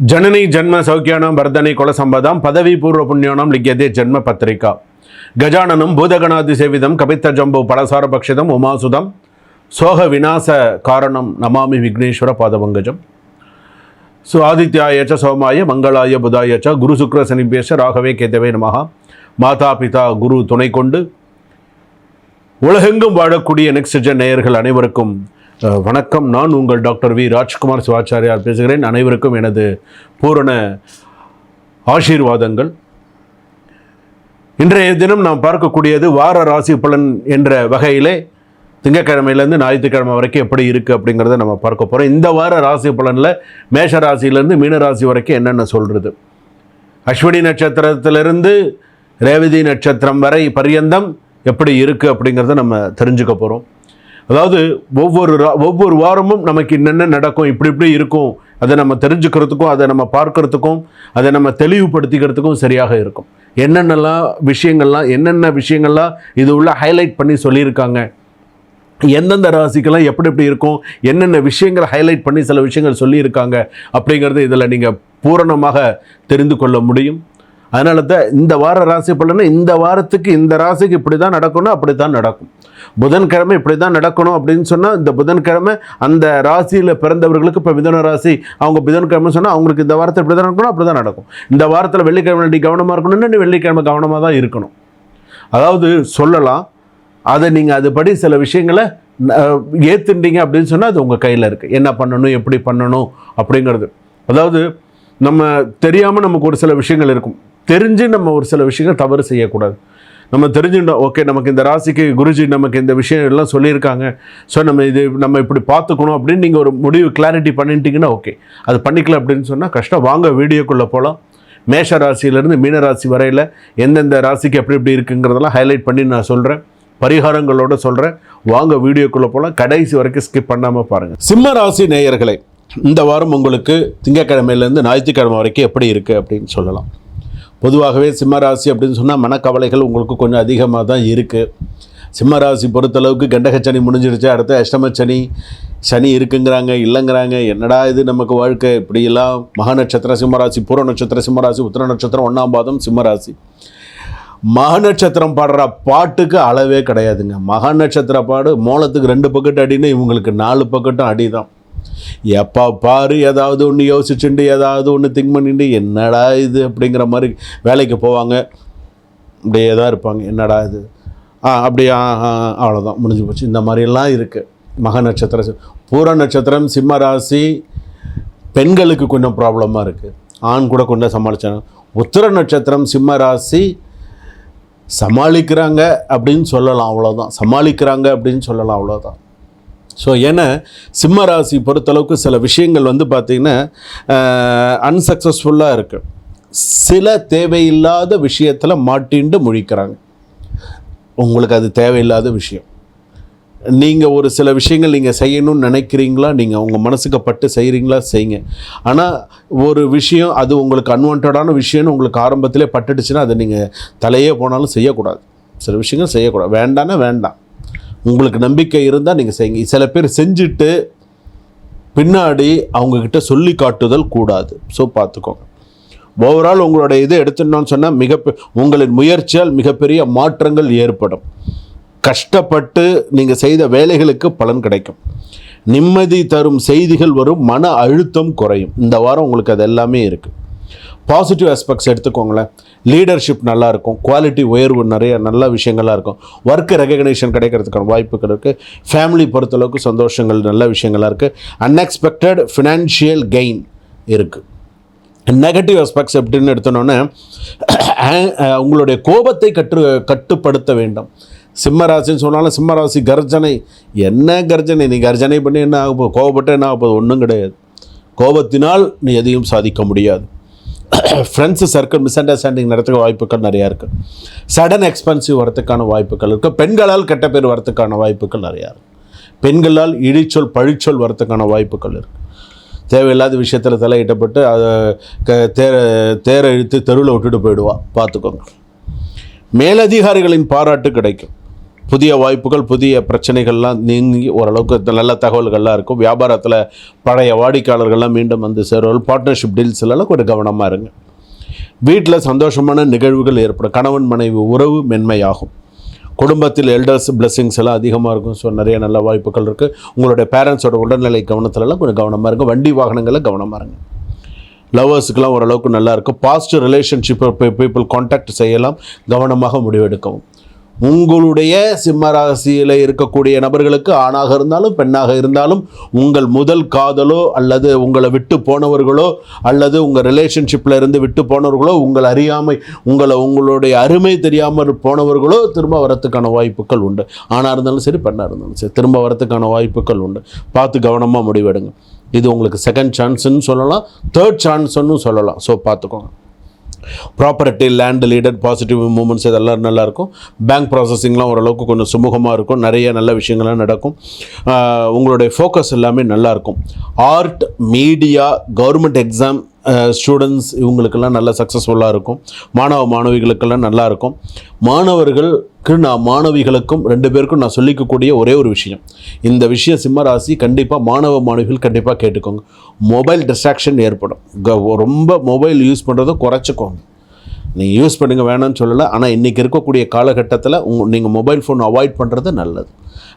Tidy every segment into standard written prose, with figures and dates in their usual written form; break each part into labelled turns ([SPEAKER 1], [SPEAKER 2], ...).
[SPEAKER 1] जननी जन्म सौख्यानां वर्धने कुलसंपदां पदवी पूर्व पुण्यानां लिख्यते जन्म पत्रिका गजाननं भूतगणादिसेवितं कपित्थजम्बो फलसारभक्षितम् उमासुतं सोह विनाश कारणं नमामि विघ्नेश्वर पादपङ्कजं सो आदित्याय च सोमाय मंगलाय बुधाय च गुरु शुक्र शनिभ्यश्च राघवे केतवे नमः माता पिता गुरु துணை கொண்டு உலகெங்கும் வாழக்கூடிய நெக்ஸ்ட் ஜென் நேயர்கள் அனைவருக்கும் வணக்கம். நான் உங்கள் டாக்டர் வி ராஜ்குமார் சிவாச்சாரியார் பேசுகிறேன். அனைவருக்கும் எனது பூரண ஆசீர்வாதங்கள். இன்றைய தினம் நாம் பார்க்கக்கூடியது வார ராசி பலன் என்ற வகையிலே திங்கக்கிழமையிலேருந்து ஞாயிற்றுக்கிழமை வரைக்கும் எப்படி இருக்குது அப்படிங்கிறத நம்ம பார்க்க போகிறோம். இந்த வார ராசி பலனில் மேஷ ராசியிலேருந்து மீன ராசி வரைக்கும் என்னென்ன சொல்கிறது, அஸ்வினி நட்சத்திரத்திலிருந்து ரேவதி நட்சத்திரம் வரை பரியந்தம் எப்படி இருக்குது அப்படிங்கிறத நம்ம தெரிஞ்சுக்க போகிறோம். அதாவது ஒவ்வொரு வாரமும் நமக்கு என்னென்ன நடக்கும், இப்படி இருக்கும், அதை நம்ம தெரிஞ்சுக்கிறதுக்கும் அதை நம்ம பார்க்கறதுக்கும் அதை நம்ம தெளிவுபடுத்திக்கிறதுக்கும் சரியாக இருக்கும். என்னென்ன விஷயங்கள்லாம் இது உள்ள ஹைலைட் பண்ணி சொல்லியிருக்காங்க, எந்தெந்த ராசிக்கெல்லாம் எப்படி இருக்கும், என்னென்ன விஷயங்களை ஹைலைட் பண்ணி சில விஷயங்கள் சொல்லியிருக்காங்க அப்படிங்கிறது இதில் நீங்கள் பூரணமாக தெரிந்து கொள்ள முடியும். அதனால தான் இந்த வார ராசி பலனை இந்த வாரத்துக்கு இந்த ராசிக்கு இப்படி தான் நடக்கணும், அப்படி தான் நடக்கும். புதன்கிழமை இப்படி தான் நடக்கணும் அப்படின்னு சொன்னால் இந்த புதன்கிழமை அந்த ராசியில் பிறந்தவர்களுக்கு இப்போ மிதுன ராசி அவங்க புதன்கிழமை சொன்னால் அவங்களுக்கு இந்த வாரத்தில் இப்படி தான் நடக்கணும், அப்படி தான் நடக்கும். இந்த வாரத்தில் வெள்ளிக்கிழமை நீ கவனமாக இருக்கணும்னு வெள்ளிக்கிழமை கவனமாக தான் இருக்கணும். அதாவது சொல்லலாம், அதை நீங்கள் அதுபடி சில விஷயங்களை ஏற்றுட்டீங்க அப்படின்னு சொன்னால் அது உங்கள் கையில் இருக்குது. என்ன பண்ணணும், எப்படி பண்ணணும் அப்படிங்கிறது. அதாவது நம்ம தெரியாமல் நமக்கு ஒரு சில விஷயங்கள் இருக்கும், தெரிஞ்சு நம்ம ஒரு சில விஷயங்கள் தவறு செய்யக்கூடாது. நம்ம தெரிஞ்சுட்டோம், ஓகே நமக்கு இந்த ராசிக்கு குருஜி நமக்கு இந்த விஷயம் எல்லாம் சொல்லியிருக்காங்க, ஸோ நம்ம இப்படி பார்த்துக்கணும் அப்படின்னு நீங்கள் ஒரு முடிவு கிளாரிட்டி பண்ணிட்டீங்கன்னா ஓகே. அது பண்ணிக்கல அப்படின்னு சொன்னால் கஷ்டம். வாங்க வீடியோக்குள்ளே போகலாம். மேஷ ராசியிலேருந்து மீன ராசி வரையில் எந்தெந்த ராசிக்கு எப்படி இருக்குங்கிறதெல்லாம் ஹைலைட் பண்ணி நான் சொல்கிறேன், பரிகாரங்களோடு சொல்கிறேன். வாங்க வீடியோக்குள்ளே போகலாம். கடைசி வரைக்கும் ஸ்கிப் பண்ணாமல் பாருங்கள். சிம்ம ராசி நேயர்களை, இந்த வாரம் உங்களுக்கு திங்கக்கிழமையிலேருந்து ஞாயிற்றுக்கிழமை வரைக்கும் எப்படி இருக்குது அப்படின்னு சொல்லலாம். பொதுவாகவே சிம்மராசி அப்படின்னு சொன்னால் மனக்கவலைகள் உங்களுக்கு கொஞ்சம் அதிகமாக தான் இருக்குது. சிம்மராசி பொறுத்தளவுக்கு கண்டகச்சனி முடிஞ்சிருச்சு, அடுத்த அஷ்டமச்சனி சனி இருக்குங்கிறாங்க, இல்லைங்கிறாங்க. என்னடா இது நமக்கு வாழ்க்கை இப்படியெல்லாம். மக நட்சத்திரம் சிம்மராசி, பூர நட்சத்திரம் சிம்மராசி, உத்திர நட்சத்திரம் 1ஆம் பாதம் சிம்மராசி. மக நட்சத்திரம் பாடுற பாட்டுக்கு அளவே கிடையாதுங்க. மக நட்சத்திர பாடு மோளத்துக்கு 2 பக்கெட் அடின்னு இவங்களுக்கு 4 பக்கெட்டும் அடி தான். எப்போ பாரு ஏதாவது ஒன்று யோசிச்சுண்டு ஏதாவது ஒன்று திங்க் பண்ணிட்டு என்னடா இது அப்படிங்கிற மாதிரி வேலைக்கு போவாங்க, அப்படியே தான் இருப்பாங்க. என்னடா இது அப்படியே அவ்வளோதான் முடிஞ்சு போச்சு. இந்த மாதிரிலாம் இருக்குது. மக நட்சத்திரம் பூர நட்சத்திரம் சிம்ம ராசி பெண்களுக்கு கொஞ்சம் ப்ராப்ளமாக இருக்குது, ஆண் கூட கொஞ்சம் சமாளித்தாங்க. உத்திர நட்சத்திரம் சிம்ம ராசி சமாளிக்கிறாங்க அப்படின்னு சொல்லலாம், அவ்வளோதான். சமாளிக்கிறாங்க அப்படின்னு சொல்லலாம், அவ்வளோதான். ஸோ ஏன்னா சிம்ம ராசி பொறுத்தளவுக்கு சில விஷயங்கள் பார்த்திங்கன்னா அன்சக்ஸஸ்ஃபுல்லாக இருக்குது. சில தேவையில்லாத விஷயத்தில் மாட்டிண்டு முழிக்கிறாங்க. உங்களுக்கு அது தேவையில்லாத விஷயம். நீங்கள் ஒரு சில விஷயங்கள் நீங்கள் செய்யணும்னு நினைக்கிறீங்களா, நீங்கள் உங்கள் மனசுக்கு பட்டு செய்கிறீங்களா, செய்யுங்க. ஆனால் ஒரு விஷயம் அது உங்களுக்கு அன்வான்டான விஷயம்னு உங்களுக்கு ஆரம்பத்திலே பட்டுடுச்சுன்னா அதை நீங்கள் தலையே போனாலும் செய்யக்கூடாது. சில விஷயங்கள் செய்யக்கூடாது, வேண்டான்னா வேண்டாம். உங்களுக்கு நம்பிக்கை இருந்தால் நீங்கள் செய்யுங்க. சில பேர் செஞ்சுட்டு பின்னாடி அவங்கக்கிட்ட சொல்லி காட்டுதல் கூடாது. ஸோ பார்த்துக்கோங்க. ஓவரால் உங்களோட இது எடுத்துட்டோன்னு சொன்னால் உங்களின் முயற்சியால் மிகப்பெரிய மாற்றங்கள் ஏற்படும். கஷ்டப்பட்டு நீங்கள் செய்த வேலைகளுக்கு பலன் கிடைக்கும். நிம்மதி தரும் செய்திகள் வரும், மன அழுத்தம் குறையும். இந்த வாரம் உங்களுக்கு அது எல்லாமே இருக்குது. பாசிட்டிவ் ஆஸ்பெக்ட்ஸ் எடுத்துக்கோங்களேன். லீடர்ஷிப் நல்லாயிருக்கும், குவாலிட்டி உயர்வு நிறைய நல்ல விஷயங்கள்லாம் இருக்கும். ஒர்க்கு ரெகக்னேஷன் கிடைக்கிறதுக்கான வாய்ப்புகள் இருக்குது. ஃபேமிலி பொறுத்தளவுக்கு சந்தோஷங்கள் நல்ல விஷயங்களாக இருக்குது. அன்எக்ஸ்பெக்டட் ஃபினான்ஷியல் கெயின் இருக்குது. நெகட்டிவ் ஆஸ்பெக்ட்ஸ் எப்படின்னு எடுத்தோன்னே உங்களுடைய கோபத்தை கட்டுப்படுத்த வேண்டும். சிம்மராசின்னு சொன்னாலும் சிம்மராசி கர்ஜனை, என்ன கர்ஜனை, நீ கர்ஜனை பண்ணி என்ன ஆக போகுது, கோபப்பட்டு என்ன ஆக போகுது, ஒன்றும் கிடையாது. கோபத்தினால் நீ எதையும் சாதிக்க முடியாது. ஃப்ரெண்ட்ஸு சர்க்கிள் மிஸ் அண்டர்ஸ்டாண்டிங் நடத்துக்க வாய்ப்புகள் நிறையா இருக்குது. சடன் எக்ஸ்பென்சிவ் வரத்துக்கான வாய்ப்புகள் இருக்குது. பெண்களால் கெட்ட பேர் வரத்துக்கான வாய்ப்புகள் நிறையா இருக்குது. பெண்களால் இழிச்சொல் பழிச்சொல் வரத்துக்கான வாய்ப்புகள் இருக்குது. தேவையில்லாத விஷயத்தில் தலையிட்டப்பட்டு அதை தேரை இழுத்து தெருவில் விட்டுட்டு போயிடுவா, பார்த்துக்கோங்க. மேலதிகாரிகளின் பாராட்டு கிடைக்கும். புதிய வாய்ப்புகள், புதிய பிரச்சனைகள்லாம் நீங்கி ஓரளவுக்கு நல்ல தகவல்கள்லாம் இருக்கும். வியாபாரத்தில் பழைய வாடிக்கையாளர்கள்லாம் மீண்டும் வந்து சேருவார்கள். பார்ட்னர்ஷிப் டீல்ஸ்லாம் கொஞ்சம் கவனமாக இருங்க. வீட்டில் சந்தோஷமான நிகழ்வுகள் ஏற்படும். கணவன் மனைவி உறவு மென்மையாகும். குடும்பத்தில் எல்டர்ஸ் பிளெஸிங்ஸ் எல்லாம் அதிகமாக இருக்கும். ஸோ நிறைய நல்ல வாய்ப்புகள் இருக்குது. உங்களுடைய பேரண்ட்ஸோட உடல்நிலை கவனத்துலலாம் கொஞ்சம் கவனமாக இருக்கும். வண்டி வாகனங்களில் கவனமாக இருங்க. லவ்வர்ஸுக்கெல்லாம் ஓரளவுக்கு நல்லா இருக்கும். பாசிட்டிவ் ரிலேஷன்ஷிப் பீப்புள் கான்டாக்ட் செய்யலாம். கவனமாக முடிவெடுக்கவும். உங்களுடைய சிம்ம ராசியில் இருக்கக்கூடிய நபர்களுக்கு ஆணாக இருந்தாலும் பெண்ணாக இருந்தாலும் உங்கள் முதல் காதலோ அல்லது உங்களை விட்டு போனவர்களோ அல்லது உங்கள் ரிலேஷன்ஷிப்பில் இருந்து விட்டு போனவர்களோ உங்கள் அறியாமை உங்களுடைய அருமை தெரியாமல் போனவர்களோ திரும்ப வரத்துக்கான வாய்ப்புகள் உண்டு. ஆணாக இருந்தாலும் சரி பெண்ணாக இருந்தாலும் சரி திரும்ப வரத்துக்கான வாய்ப்புகள் உண்டு. பார்த்து கவனமாக முடிவெடுங்க. இது உங்களுக்கு செகண்ட் சான்ஸ்ன்னு சொல்லலாம், தேர்ட் சான்ஸ்ன்னு சொல்லலாம். ஸோ பார்த்துக்கோங்க. ப்ராப்பர்ட்டி, லேண்ட் லீடட், பாசிட்டிவ் மூமெண்ட்ஸ் இதெல்லாம் நல்லாயிருக்கும். பேங்க் ப்ராசஸிங்லாம் ஓரளவுக்கு கொஞ்சம் சுமூகமாக இருக்கும். நிறைய நல்ல விஷயங்கள்லாம் நடக்கும். உங்களுடைய ஃபோக்கஸ் எல்லாமே நல்லாயிருக்கும். Art, media, government exam students இவங்களுக்கெல்லாம் நல்ல சக்ஸஸ்ஃபுல்லாக இருக்கும். மாணவிகளுக்கெல்லாம் நல்லாயிருக்கும். மாணவிகளுக்கும் 2 பேருக்கும் நான் சொல்லிக்கக்கூடிய ஒரே ஒரு விஷயம், இந்த விஷயம் சிம்ம ராசி கண்டிப்பாக மாணவிகள் கண்டிப்பாக கேட்டுக்கோங்க. மொபைல் டிஸ்ட்ராக்ஷன் ஏற்படும். ரொம்ப மொபைல் யூஸ் பண்ணுறதை குறைச்சிக்கோங்க. நீங்கள் யூஸ் பண்ணுங்க வேணாம்னு சொல்லலை, ஆனால் இன்றைக்கி இருக்கக்கூடிய காலகட்டத்தில் நீங்கள் மொபைல் ஃபோன் அவாய்ட் பண்ணுறது நல்லது.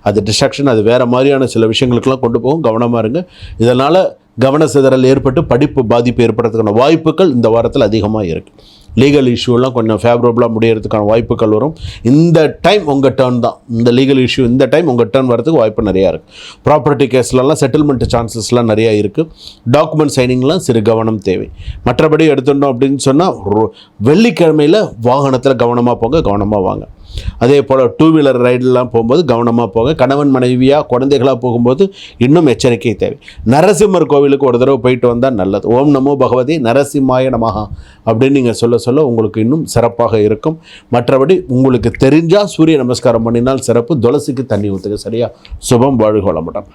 [SPEAKER 1] அது டிஸ்ட்ராக்ஷன், அது வேறு மாதிரியான சில விஷயங்களுக்கெல்லாம் கொண்டு போகும். கவனமாக இருங்க. இதனால் கவன சிதறல் ஏற்பட்டு படிப்பு பாதிப்பு ஏற்படுறதுக்கான வாய்ப்புகள் இந்த வாரத்தில் அதிகமாக இருக்குது. லீகல் இஷ்யூலாம் கொஞ்சம் ஃபேவரபுளாக முடியறதுக்கான வாய்ப்புகள் வரும். இந்த டைம் உங்கள் டர்ன் தான். இந்த லீகல் இஷ்யூ இந்த டைம் உங்கள் டர்ன் வரதுக்கு வாய்ப்பு நிறையா இருக்குது. ப்ராப்பர்ட்டி கேஸ்லலாம் செட்டில்மெண்ட் சான்சஸ்லாம் நிறையா இருக்குது. டாக்குமெண்ட் சைனிங்லாம் சிறு கவனம் தேவை. மற்றபடி எடுத்துட்டோம் அப்படின்னு சொன்னால் வெள்ளிக்கிழமையில் வாகனத்தில் கவனமாக போங்க, கவனமாக வாங்க. அதே போல் 2 வீலர் ரைடெலாம் போகும்போது கவனமாக போங்க. கணவன் மனைவியாக குழந்தைகளாக போகும்போது இன்னும் எச்சரிக்கை தேவை. நரசிம்மர் கோவிலுக்கு ஒரு தடவை போயிட்டு வந்தால் நல்லது. ஓம் நமோ பகவதி நரசிம்மாய நமஹா அப்படின்னு நீங்கள் சொல்ல உங்களுக்கு இன்னும் சிறப்பாக இருக்கும். மற்றபடி உங்களுக்கு தெரிஞ்சால் சூரிய நமஸ்காரம் பண்ணினால் சிறப்பு. துளசிக்கு தண்ணி ஊற்றுங்க. சரியா? சுபம், வாழ்க வளமுடன்.